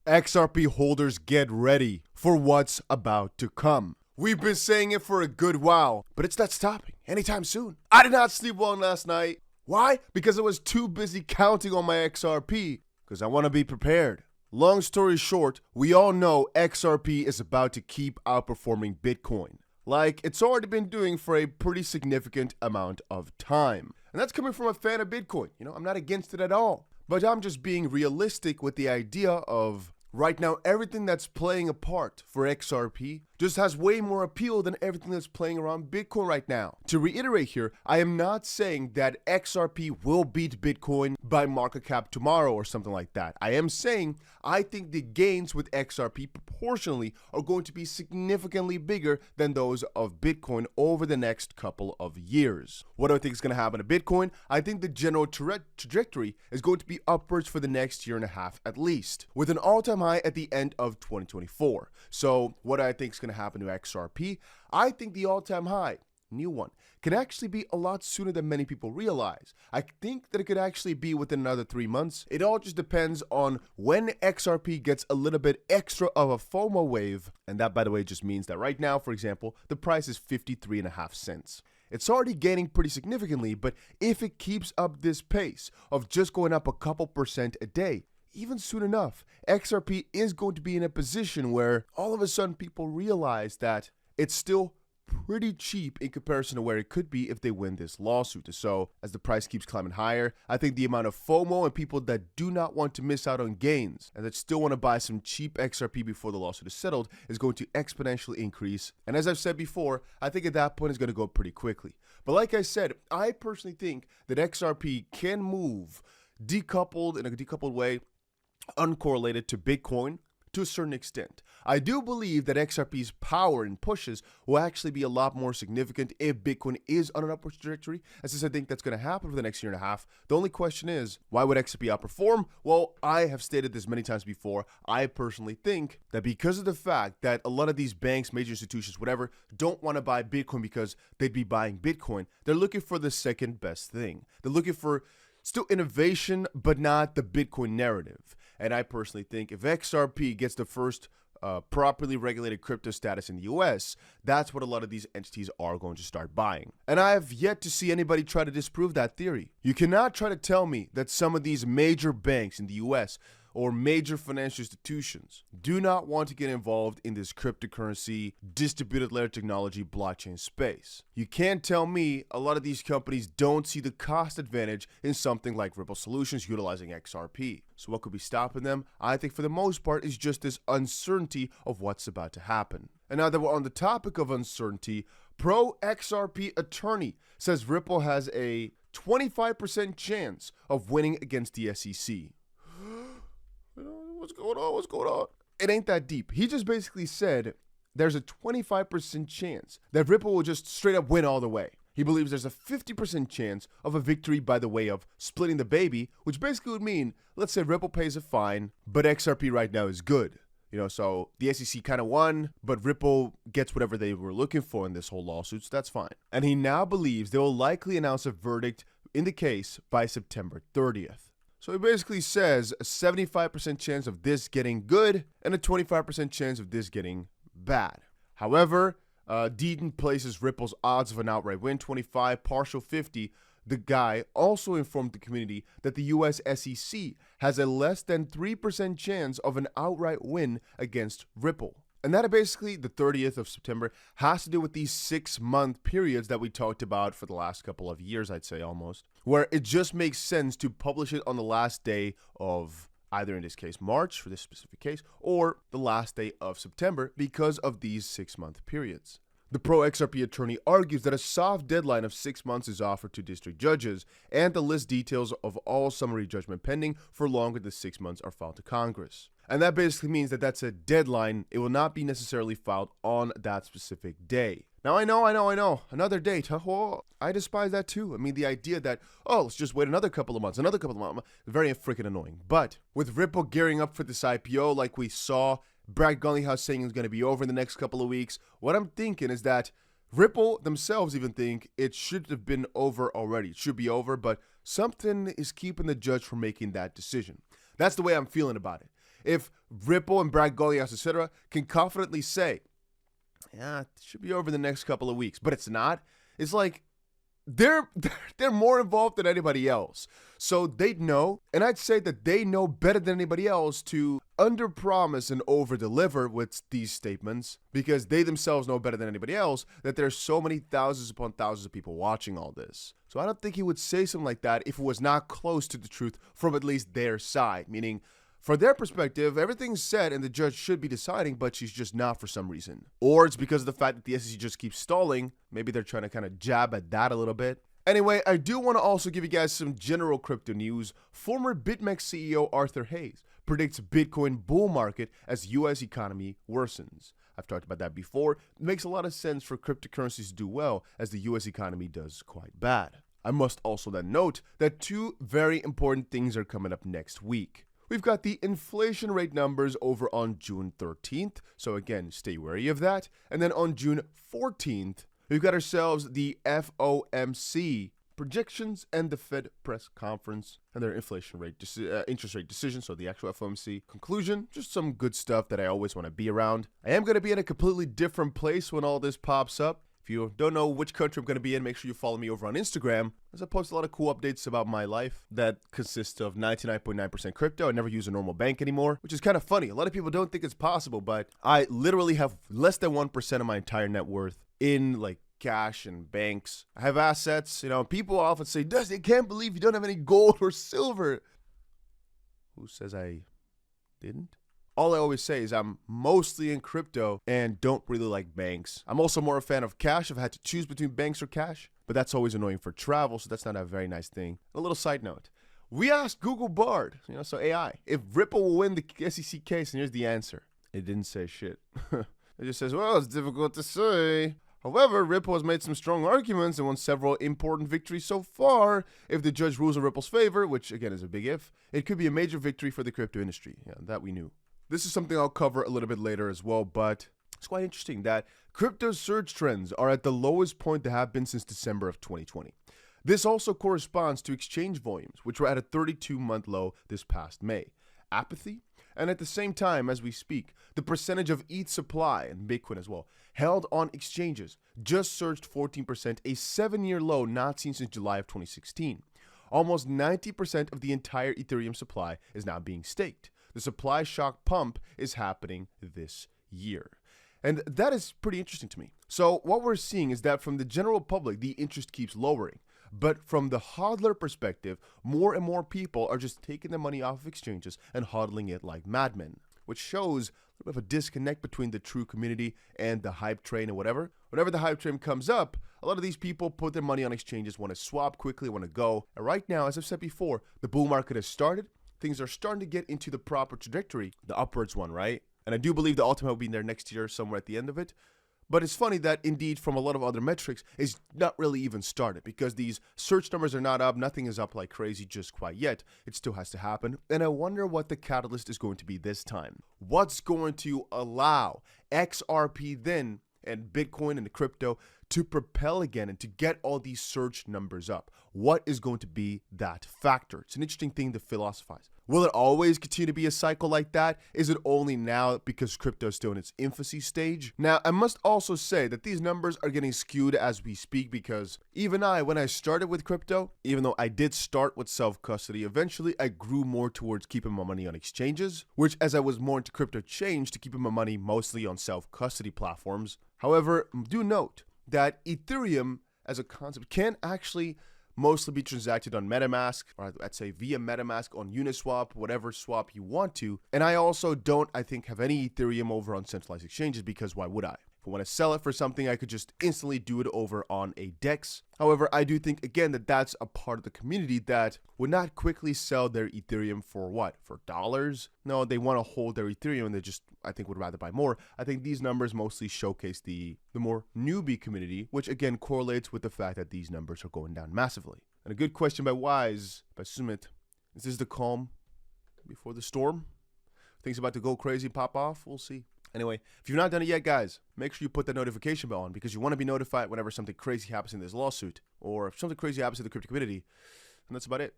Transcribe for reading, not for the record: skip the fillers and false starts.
XRP holders, get ready for what's about to come. We've been saying it for a good while, but it's not stopping anytime soon. I did not sleep well last night. Why? Because I was too busy counting on my XRP, because I want to be prepared. Long story short, we all know XRP is about to keep outperforming Bitcoin, like it's already been doing for a pretty significant amount of time. And that's coming from a fan of Bitcoin. I'm not against it at all. But I'm just being realistic with the idea of right now, everything that's playing a part for XRP just has way more appeal than everything that's playing around Bitcoin right now. To reiterate here, I am not saying that XRP will beat Bitcoin by market cap tomorrow or something like that. I am saying I think the gains with XRP proportionally are going to be significantly bigger than those of Bitcoin over the next couple of years. What do I think is going to happen to Bitcoin? I think the general trajectory is going to be upwards for the next year and a half at least, with an all-time high at the end of 2024. So what do I think is going to happen to XRP? I think the all-time high, new one, can actually be a lot sooner than many people realize. I think that it could actually be within another 3 months. It all just depends on when XRP gets a little bit extra of a FOMO wave. And that, by the way, just means that right now, for example, the price is 53.5 cents. It's already gaining pretty significantly, but if it keeps up this pace of just going up a couple percent a day, even soon enough, XRP is going to be in a position where all of a sudden people realize that it's still pretty cheap in comparison to where it could be if they win this lawsuit. So as the price keeps climbing higher, I think the amount of FOMO and people that do not want to miss out on gains and that still want to buy some cheap XRP before the lawsuit is settled is going to exponentially increase. And as I've said before, I think at that point it's going to go pretty quickly. But like I said, I personally think that XRP can move decoupled in a decoupled way, uncorrelated to Bitcoin to a certain extent. I do believe that XRP's power and pushes will actually be a lot more significant if Bitcoin is on an upward trajectory. And since I think that's going to happen for the next year and a half, the only question is, why would XRP outperform? Well, I have stated this many times before. I personally think that because of the fact that a lot of these banks, major institutions, whatever, don't want to buy Bitcoin because they'd be buying Bitcoin, they're looking for the second best thing. They're looking for still innovation, but not the Bitcoin narrative. And I personally think if XRP gets the first properly regulated crypto status in the US, that's what a lot of these entities are going to start buying. And I have yet to see anybody try to disprove that theory. You cannot try to tell me that some of these major banks in the US or major financial institutions do not want to get involved in this cryptocurrency, distributed ledger technology, blockchain space. You can't tell me a lot of these companies don't see the cost advantage in something like Ripple Solutions utilizing XRP. So what could be stopping them? I think for the most part is just this uncertainty of what's about to happen. And now that we're on the topic of uncertainty, pro-XRP attorney says Ripple has a 25% chance of winning against the SEC. What's going on? It ain't that deep. He just basically said there's a 25% chance that Ripple will just straight up win all the way. He believes there's a 50% chance of a victory by the way of splitting the baby, which basically would mean, let's say Ripple pays a fine, but XRP right now is good. So the SEC kind of won, but Ripple gets whatever they were looking for in this whole lawsuit, so that's fine. And he now believes they will likely announce a verdict in the case by September 30th. So he basically says a 75% chance of this getting good and a 25% chance of this getting bad. However, Deaton places Ripple's odds of an outright win 25, partial 50. The guy also informed the community that the US SEC has a less than 3% chance of an outright win against Ripple. And that basically, the 30th of September, has to do with these 6-month periods that we talked about for the last couple of years, I'd say almost, where it just makes sense to publish it on the last day of either, in this case, March for this specific case, or the last day of September because of these 6-month periods. The pro-XRP attorney argues that a soft deadline of 6 months is offered to district judges and to list details of all summary judgment pending for longer than 6 months are filed to Congress. And that basically means that that's a deadline. It will not be necessarily filed on that specific day. Now, I know. Another date. I despise that too. I mean, the idea that, let's just wait another couple of months, very freaking annoying. But with Ripple gearing up for this IPO, like we saw, Brad Gallagher saying it's going to be over in the next couple of weeks, what I'm thinking is that Ripple themselves even think it should have been over already. It should be over, but something is keeping the judge from making that decision. That's the way I'm feeling about it. if Ripple and Brad Goliath, etc., can confidently say, yeah, it should be over the next couple of weeks, but it's not. It's like they're more involved than anybody else. So they know, and I'd say that they know better than anybody else to underpromise and overdeliver with these statements, because they themselves know better than anybody else that there's so many thousands upon thousands of people watching all this. So I don't think he would say something like that if it was not close to the truth from at least their side, meaning for their perspective, everything's said and the judge should be deciding, but she's just not for some reason. Or it's because of the fact that the SEC just keeps stalling. Maybe they're trying to kind of jab at that a little bit. Anyway, I do want to also give you guys some general crypto news. Former BitMEX CEO Arthur Hayes predicts Bitcoin bull market as U.S. economy worsens. I've talked about that before. It makes a lot of sense for cryptocurrencies to do well as the U.S. economy does quite bad. I must also then note that two very important things are coming up next week. We've got the inflation rate numbers over on June 13th, so again, stay wary of that. And then on June 14th, we've got ourselves the Fomc projections and the Fed press conference and their inflation rate, interest rate decision, so the actual FOMC conclusion. Just some good stuff that I always want to be around. I am going to be in a completely different place when all this pops up. If you don't know which country I'm going to be in, make sure you follow me over on Instagram, as I post a lot of cool updates about my life that consists of 99.9% crypto. I never use a normal bank anymore, which is kind of funny. A lot of people don't think it's possible, but I literally have less than 1% of my entire net worth in like cash and banks. I have assets. People often say, "Dusty, I can't believe you don't have any gold or silver." Who says I didn't? All I always say is I'm mostly in crypto and don't really like banks. I'm also more a fan of cash. I've had to choose between banks or cash, but that's always annoying for travel, so that's not a very nice thing. A little side note. We asked Google Bard, so AI, if Ripple will win the SEC case, and here's the answer. It didn't say shit. It just says, well, it's difficult to say. However, Ripple has made some strong arguments and won several important victories so far. If the judge rules in Ripple's favor, which again is a big if, it could be a major victory for the crypto industry. Yeah, that we knew. This is something I'll cover a little bit later as well, but it's quite interesting that crypto search trends are at the lowest point they have been since December of 2020. This also corresponds to exchange volumes, which were at a 32-month low this past May. Apathy, and at the same time as we speak, the percentage of ETH supply, and Bitcoin as well, held on exchanges just surged 14%, a 7-year low not seen since July of 2016. Almost 90% of the entire Ethereum supply is now being staked. The supply shock pump is happening this year. And that is pretty interesting to me. So what we're seeing is that from the general public, the interest keeps lowering. But from the hodler perspective, more and more people are just taking their money off of exchanges and hodling it like madmen, which shows a bit of a disconnect between the true community and the hype train and whatever. Whenever the hype train comes up, a lot of these people put their money on exchanges, want to swap quickly, want to go. And right now, as I've said before, the bull market has started. Things are starting to get into the proper trajectory, the upwards one, right? And I do believe the ultimate will be there next year, somewhere at the end of it. But it's funny that indeed from a lot of other metrics, it's not really even started because these search numbers are not up. Nothing is up like crazy just quite yet. It still has to happen. And I wonder what the catalyst is going to be this time. What's going to allow XRP then and Bitcoin and the crypto to propel again and to get all these search numbers up? What is going to be that factor? It's an interesting thing to philosophize. Will it always continue to be a cycle like that? Is it only now because crypto is still in its infancy stage? Now, I must also say that these numbers are getting skewed as we speak because even I, when I started with crypto, even though I did start with self-custody, eventually I grew more towards keeping my money on exchanges, which as I was more into crypto changed to keeping my money mostly on self-custody platforms. However, do note that Ethereum as a concept can actually mostly be transacted on MetaMask, or I'd say via MetaMask on Uniswap, whatever swap you want to. And I also don't, I think, have any Ethereum over on centralized exchanges because why would I? If I want to sell it for something, I could just instantly do it over on a DEX. However, I do think, again, that that's a part of the community that would not quickly sell their Ethereum for what? For dollars? No, they want to hold their Ethereum and they just, I think, would rather buy more. I think these numbers mostly showcase the more newbie community, which again correlates with the fact that these numbers are going down massively. And a good question by Wise, by Sumit, is this the calm before the storm? Things about to go crazy, pop off? We'll see. Anyway, if you've not done it yet, guys, make sure you put that notification bell on because you want to be notified whenever something crazy happens in this lawsuit or if something crazy happens in the crypto community. And that's about it.